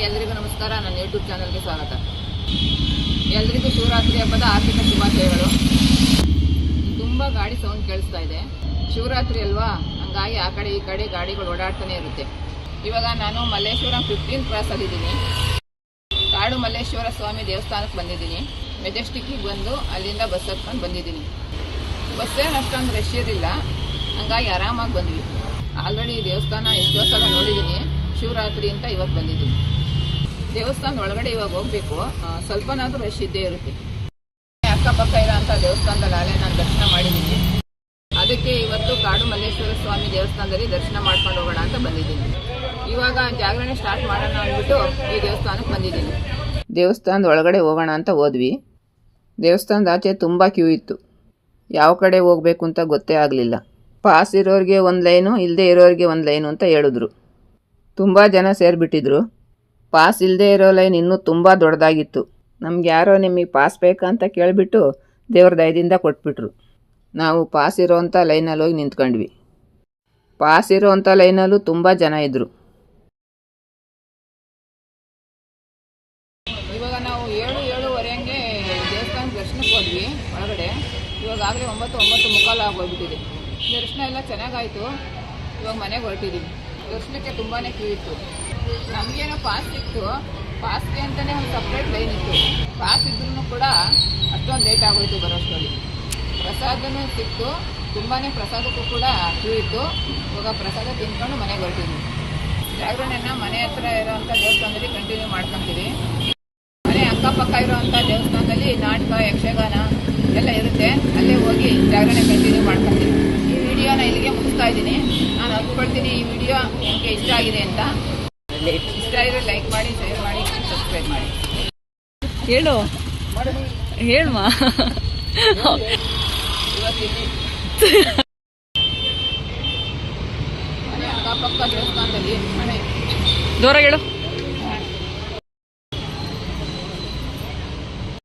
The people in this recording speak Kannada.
ಎಲ್ರಿಗೂ ನಮಸ್ಕಾರ. ನನ್ನ ಯೂಟ್ಯೂಬ್ ಚಾನಲ್ಗೆ ಸ್ವಾಗತ. ಎಲ್ರಿಗೂ ಶಿವರಾತ್ರಿ ಹಬ್ಬದ ಆರ್ಥಿಕ ಶುಭಾಶಯಗಳು. ತುಂಬ ಗಾಡಿ ಸೌಂಡ್ ಕೇಳಿಸ್ತಾ ಇದೆ. ಶಿವರಾತ್ರಿ ಅಲ್ವಾ, ಹಂಗಾಗಿ ಆ ಕಡೆ ಈ ಕಡೆ ಗಾಡಿಗಳು ಓಡಾಡ್ತಾನೆ ಇರುತ್ತೆ. ಇವಾಗ ನಾನು ಮಲ್ಲೇಶ್ವರ 15 ಕ್ರಾಸ್ ಆಗಿದ್ದೀನಿ. ಕಾಡು ಮಲ್ಲೇಶ್ವರ ಸ್ವಾಮಿ ದೇವಸ್ಥಾನಕ್ಕೆ ಬಂದಿದ್ದೀನಿ. ಮೆಜೆಸ್ಟಿಕ್ಕಿಗೆ ಬಂದು ಅಲ್ಲಿಂದ ಬಸ್ ಹತ್ಕೊಂಡು ಬಂದಿದ್ದೀನಿ. ಬಸ್ಸೇನು ಅಷ್ಟೊಂದು ರಶ್ ಇರಲಿಲ್ಲ, ಹಂಗಾಗಿ ಆರಾಮಾಗಿ ಬಂದ್ವಿ. ಆಲ್ರೆಡಿ ಈ ದೇವಸ್ಥಾನ ಎಷ್ಟೋ ಸಲ ನೋಡಿದ್ದೀನಿ. ಶಿವರಾತ್ರಿ ಅಂತ ಇವತ್ತು ಬಂದಿದ್ದೀನಿ. ದೇವಸ್ಥಾನದ ಒಳಗಡೆ ಇವಾಗ ಹೋಗಬೇಕು. ಸ್ವಲ್ಪನಾದರೂ ರಶ್ ಇದ್ದೇ ಇರುತ್ತೆ. ಅಕ್ಕಪಕ್ಕ ಇರೋಂಥ ದೇವಸ್ಥಾನದಲ್ಲಿ ಅಲ್ಲೇ ನಾನು ದರ್ಶನ ಮಾಡಿದ್ದೀನಿ. ಅದಕ್ಕೆ ಇವತ್ತು ಕಾಡು ಮಲ್ಲೇಶ್ವರ ಸ್ವಾಮಿ ದೇವಸ್ಥಾನದಲ್ಲಿ ದರ್ಶನ ಮಾಡ್ಕೊಂಡು ಹೋಗೋಣ ಅಂತ ಬಂದಿದ್ದೀನಿ. ಇವಾಗ ಜಾಗರಣೆ ಸ್ಟಾರ್ಟ್ ಮಾಡೋಣ ಅಂದ್ಬಿಟ್ಟು ಈ ದೇವಸ್ಥಾನಕ್ಕೆ ಬಂದಿದ್ದೀನಿ. ದೇವಸ್ಥಾನದ ಒಳಗಡೆ ಹೋಗೋಣ ಅಂತ ಹೋದ್ವಿ. ದೇವಸ್ಥಾನದ ಆಚೆ ತುಂಬ ಕ್ಯೂ ಇತ್ತು. ಯಾವ ಕಡೆ ಹೋಗಬೇಕು ಅಂತ ಗೊತ್ತೇ ಆಗಲಿಲ್ಲ. ಪಾಸ್ ಇರೋರಿಗೆ ಒಂದು ಲೈನು, ಇಲ್ಲದೆ ಇರೋರಿಗೆ ಒಂದು ಲೈನು ಅಂತ ಹೇಳಿದ್ರು. ತುಂಬ ಜನ ಸೇರಿಬಿಟ್ಟಿದ್ರು. ಪಾಸ್ ಇಲ್ಲದೆ ಇರೋ ಲೈನ್ ಇನ್ನೂ ತುಂಬ ದೊಡ್ಡದಾಗಿತ್ತು. ನಮ್ಗೆ ಯಾರೋ ನಿಮಗೆ ಪಾಸ್ ಬೇಕಾ ಅಂತ ಕೇಳಿಬಿಟ್ಟು ದೇವ್ರ ದಯದಿಂದ ಕೊಟ್ಬಿಟ್ರು. ನಾವು ಪಾಸ್ ಇರೋವಂಥ ಲೈನಲ್ಲಿ ಹೋಗಿ ನಿಂತ್ಕೊಂಡ್ವಿ. ಪಾಸ್ ಇರೋವಂಥ ಲೈನಲ್ಲೂ ತುಂಬ ಜನ ಇದ್ದರು. ಇವಾಗ ನಾವು 7:30 ದೇವಸ್ಥಾನದ ದರ್ಶನಕ್ಕೆ ಹೋದ್ವಿ ಒಳಗಡೆ. ಇವಾಗಲೇ 9:45 ಆಗೋಗ್ಬಿಟ್ಟಿದೆ. ದರ್ಶನ ಎಲ್ಲ ಚೆನ್ನಾಗಾಯಿತು. ಇವಾಗ ಮನೆಗೆ ಹೊರಟಿದ್ದೀವಿ. ದರ್ಶನಕ್ಕೆ ತುಂಬಾ ಕ್ಯೂ ಇತ್ತು. ನಮಗೇನೋ ಪಾಸ್ ಸಿಕ್ತು. ಪಾಸ್ಗೆ ಅಂತಲೇ ಒಂದು ಸಪ್ರೇಟ್ ಲೈನ್ ಇತ್ತು. ಪಾಸ್ ಇದ್ರೂ ಕೂಡ ಅಷ್ಟೊಂದು ಲೇಟ್ ಆಗೋಯ್ತು ಬರೋಷ್ಟರಲ್ಲಿ. ಪ್ರಸಾದನೂ ಸಿಕ್ತು. ತುಂಬಾ ಪ್ರಸಾದಕ್ಕೂ ಕೂಡ ಕ್ಯೂ ಇತ್ತು. ಇವಾಗ ಪ್ರಸಾದ ತಿನ್ಕೊಂಡು ಮನೆಗೆ ಹೊರಟಿದ್ವಿ. ಜಾಗರಣೆನ ಮನೆ ಹತ್ರ ಇರೋವಂಥ ದೇವಸ್ಥಾನದಲ್ಲಿ ಕಂಟಿನ್ಯೂ ಮಾಡ್ಕೊತೀವಿ. ಮನೆ ಅಕ್ಕಪಕ್ಕ ಇರೋವಂಥ ದೇವಸ್ಥಾನದಲ್ಲಿ ನಾಟಕ, ಯಕ್ಷಗಾನ ಎಲ್ಲ ಇರುತ್ತೆ. ಅಲ್ಲೇ ಹೋಗಿ ಜಾಗರಣೆ ಕಂಟಿನ್ಯೂ ಮಾಡ್ಕೊತೀವಿ. ಈ ವಿಡಿಯೋನ ಇಲ್ಲಿಗೆ ಮುಗಿಸ್ತಾ ಇದ್ದೀನಿ. ನಾನು ಅಂದ್ಕೊಳ್ತೀನಿ ಈ ವಿಡಿಯೋ ನಿಮಗೆ ಇಷ್ಟ ಆಗಿದೆ ಅಂತ. ಇಷ್ಟ ಆಗಿದ್ರೆ ಲೈಕ್ ಮಾಡಿ, ಶೇರ್ ಮಾಡಿ, ಸಬ್ಸ್ಕ್ರೈಬ್ ಮಾಡಿ. ಹೇಳು ಹೇಳುವ. ಇವತ್ತಿಲ್ಲಿ ಮನೆ ಅಕ್ಕಪಕ್ಕ ದೇವಸ್ಥಾನದಲ್ಲಿ ಮನೆ ದೂರ ಹೇಳು.